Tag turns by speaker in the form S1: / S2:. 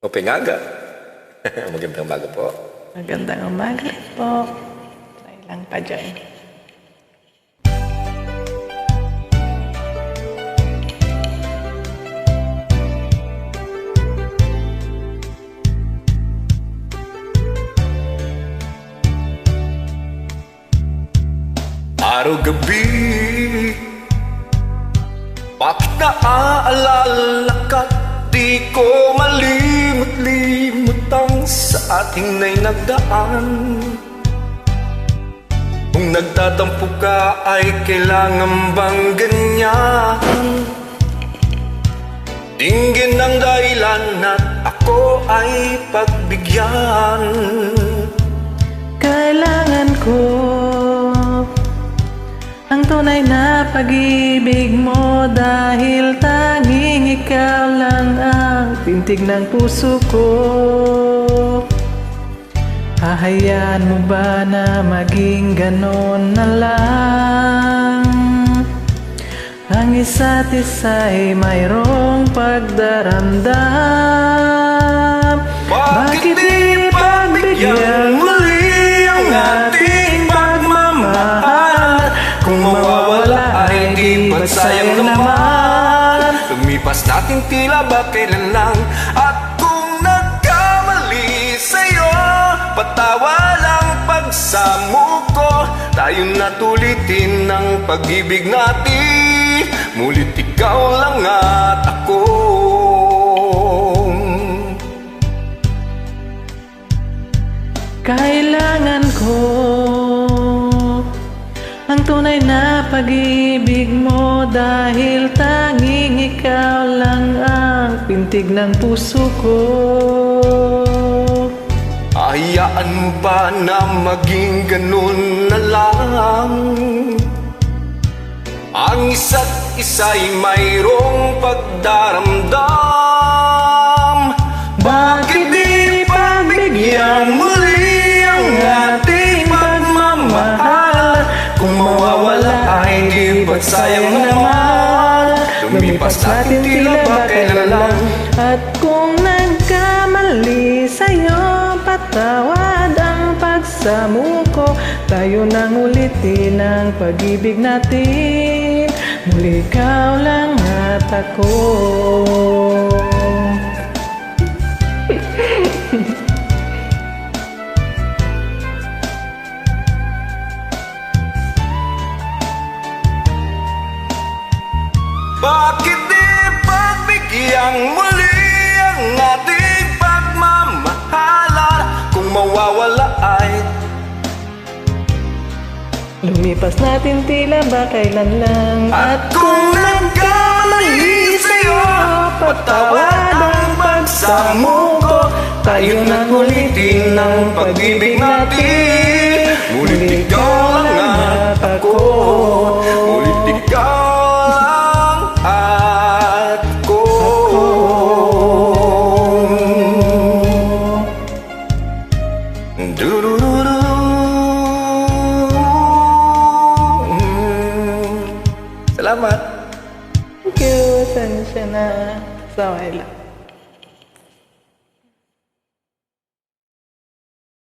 S1: Pingaga. Magandang umaga po.
S2: Magandang umaga po. Try lang pa dyan.
S1: Araw-gabi, bakit naaalala ka? Di ko malimot-limot ang sa ating na'y nagdaan. Kung nagtatampo ka ay kailangan bang ganyan? Dinggin ang dahilan at ako ay pagbigyan.
S2: Kailangan ko ang tunay na pag-ibig mo, dahil tanging ikaw lang ang tintig ng puso ko. Hahayaan mo ba na maging ganon na lang? Ang isa't isa'y mayroong pagdaramdam.
S1: Bakit di pagbigyan muli ang ating pagmamahal? Kung mawawala ay di ba't sayang naman? Lumipas natin tila ba kailan lang? At kung nagkamali sa'yo, patawad ang pagsamuko. Tayo na tulitin ng pag-ibig natin, mulit ikaw lang at ako.
S2: Kailangan ko ang tunay na pag-ibig mo, dahil tanging ikaw lang ang pintig ng puso ko.
S1: Hayaan mo ba na maging ganun na lang? Ang isa't isa'y mayroong pagdaramdam. Bakit di pagbigyan muli ang ating pagmamahal? Kung mawawala ay di ba't sayang naman? Lumipas natin tila ba kailan lang?
S2: At kung nagkamali sa'yo, patawad ang pagsamuko. Tayo nang ulitin ang pag-ibig natin, muli ikaw lang at ako.
S1: Bakit di pagbigyan muli ang ating pagmamahalan? Kung mawawala ay
S2: Lumipas natin tila ba kailan lang?
S1: at kung nagkamali sa'yo, patawad ang pagsamuko. Tayo na ulitin ang pag-ibig natin, mulit ikaw lang at ako. Mulit ikaw lang at ako. Du-du-du-du. Salamat.
S2: Thank you. Sensya na. Saway lang.